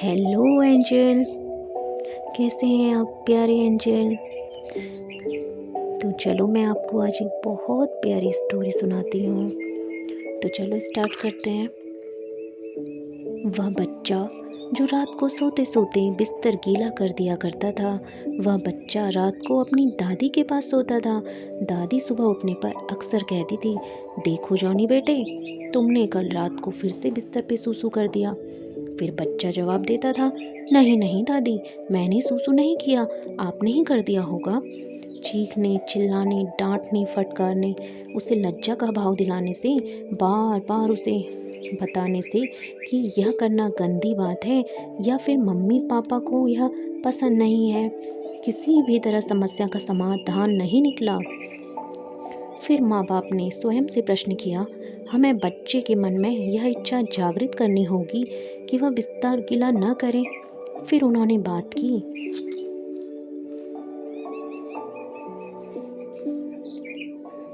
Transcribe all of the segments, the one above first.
Hello angel, कैसे हैं आप प्यारे एंजल। तो चलो मैं आपको आज एक बहुत प्यारी स्टोरी सुनाती हूँ। तो चलो स्टार्ट करते हैं। वह बच्चा जो रात को सोते सोते बिस्तर गीला कर दिया करता था, वह बच्चा रात को अपनी दादी के पास सोता था। दादी सुबह उठने पर अक्सर कहती थी, देखो जॉनी बेटे, तुमने कल रात को फिर से बिस्तर पे सूसू कर दिया। फिर बच्चा जवाब देता था, नहीं नहीं दादी, मैंने सूसू नहीं किया, आपने ही कर दिया होगा। चीखने, चिल्लाने, डांटने, फटकारने, उसे लज्जा का भाव दिलाने से, बार बार उसे बताने से कि यह करना गंदी बात है या फिर मम्मी पापा को यह पसंद नहीं है, किसी भी तरह समस्या का समाधान नहीं निकला। फिर माँ बाप ने स्वयं से प्रश्न किया, हमें बच्चे के मन में यह इच्छा जागृत करनी होगी कि वह बिस्तर गीला न करे। फिर उन्होंने बात की।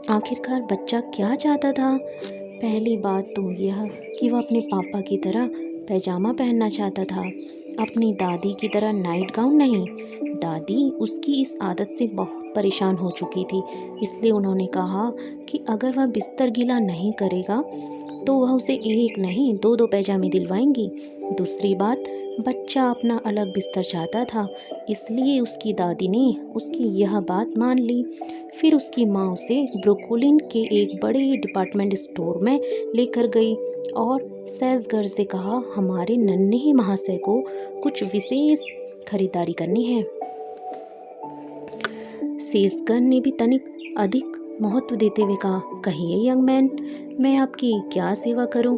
आखिरकार बच्चा क्या चाहता था? पहली बात तो यह कि वह अपने पापा की तरह पैजामा पहनना चाहता था, अपनी दादी की तरह नाइट गाउन नहीं। दादी उसकी इस आदत से बहुत परेशान हो चुकी थी, इसलिए उन्होंने कहा कि अगर वह बिस्तर गीला नहीं करेगा तो वह उसे एक नहीं दो दो पैजामे दिलवाएंगी। दूसरी बात, बच्चा अपना अलग बिस्तर चाहता था, इसलिए उसकी दादी ने उसकी यह बात मान ली। फिर उसकी माँ उसे ब्रुकलिन के एक बड़े डिपार्टमेंट स्टोर में लेकर गई और सेल्सगर्ल से कहा, हमारे नन्हे ही महाशय को कुछ विशेष खरीदारी करनी है। सेल्सगर्ल ने भी तनिक अधिक महत्व देते हुए कहा, कहिए यंग मैन, मैं आपकी क्या सेवा करूं?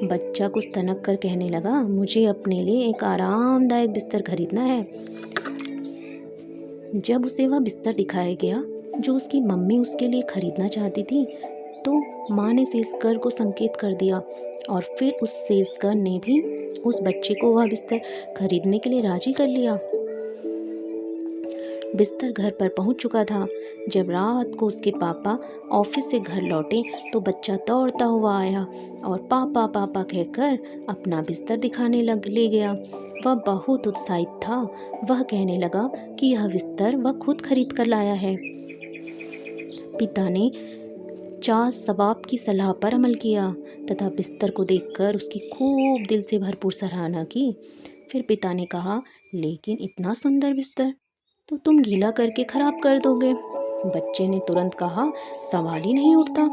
बच्चा कुछ तनक कर कहने लगा, मुझे अपने लिए एक आरामदायक बिस्तर खरीदना है। जब उसे वह बिस्तर दिखाया गया जो उसकी मम्मी उसके लिए खरीदना चाहती थी, तो माँ ने सेल्सगर्ल को संकेत कर दिया और फिर उस सेल्सगर्ल ने भी उस बच्चे को वह बिस्तर खरीदने के लिए राजी कर लिया। बिस्तर घर पर पहुंच चुका था। जब रात को उसके पापा ऑफिस से घर लौटे तो बच्चा दौड़ता हुआ आया और पापा पापा कहकर अपना बिस्तर दिखाने ले गया। वह बहुत उत्साहित था। वह कहने लगा कि यह बिस्तर वह खुद खरीद कर लाया है। पिता ने चार सवाब की सलाह पर अमल किया तथा बिस्तर को देखकर उसकी खूब दिल से भरपूर सराहना की। फिर पिता ने कहा, लेकिन इतना सुंदर बिस्तर तो तुम गीला करके खराब कर दोगे। बच्चे ने तुरंत कहा, सवाल ही नहीं उठता,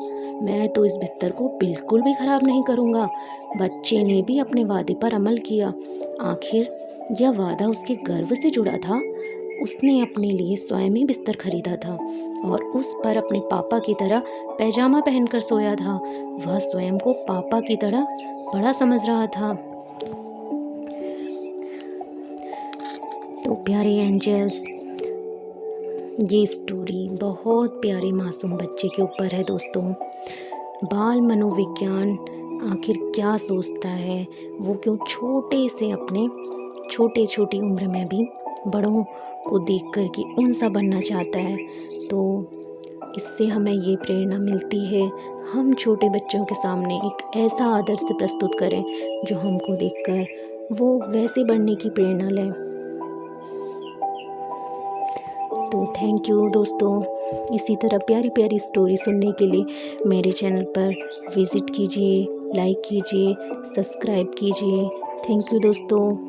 मैं तो इस बिस्तर को बिल्कुल भी खराब नहीं करूँगा। बच्चे ने भी अपने वादे पर अमल किया। आखिर यह वादा उसके गर्व से जुड़ा था। उसने अपने लिए स्वयं ही बिस्तर खरीदा था और उस पर अपने पापा की तरह पैजामा पहनकर सोया था। वह स्वयं को पापा की तरह बड़ा समझ रहा था। तो प्यारे एंजल्स, ये स्टोरी बहुत प्यारे मासूम बच्चे के ऊपर है दोस्तों। बाल मनोविज्ञान आखिर क्या सोचता है, वो क्यों छोटे से अपने छोटी उम्र में भी बड़ों को देखकर कि उनसा बनना चाहता है। तो इससे हमें ये प्रेरणा मिलती है, हम छोटे बच्चों के सामने एक ऐसा आदर्श प्रस्तुत करें जो हमको देखकर वो वैसे बनने की प्रेरणा लें। तो थैंक यू दोस्तों, इसी तरह प्यारी प्यारी स्टोरी सुनने के लिए मेरे चैनल पर विज़िट कीजिए, लाइक कीजिए, सब्सक्राइब कीजिए। थैंक यू दोस्तों।